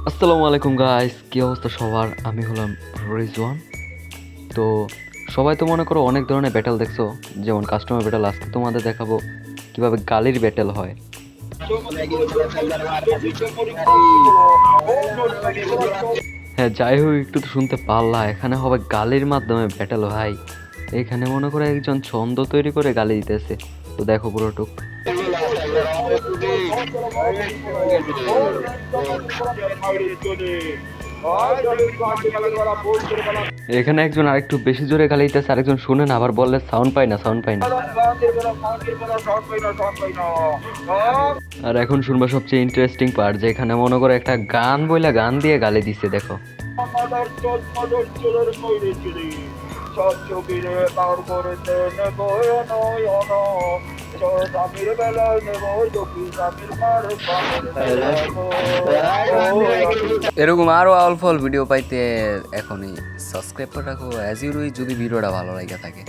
আসসালামু আলাইকুম গাইস, কি অবস্থা সবার? আমি হলাম রিজওয়ান। তো সবাই তো মনে করো অনেক ধরনের ব্যাটেল দেখছো, যেমন কাস্টমার ব্যাটেল। আজকে তোমাদের দেখাবো কিভাবে গালির ব্যাটেল হয়। হ্যাঁ, যাই হোক, একটু তো শুনতে পারলা, এখানে হবে গালির মাধ্যমে ব্যাটেল ভাই। এখানে মনে করো একজন ছন্দ তৈরি করে গালি দিতেছে। তো দেখো পুরোটুক। এখানে একজন আরেকটু বেশি জোরে গালি দিতেছে, আরেকজন শুনে না, আবার বললে সাউন্ড পাই না, সাউন্ড পাই না। আর এখন শুনবো সবচেয়ে ইন্টারেস্টিং পার্ট, যে এখানে মনে করো একটা গান বইলা গান দিয়ে গালি দিছে, দেখো। এরকম আরো আউল ফল ভিডিও পাইতে এখনই সাবস্ক্রাইব করে রাখো অ্যাজ ইউরুই যদি ভিডিওটা ভালো লাগে থাকে।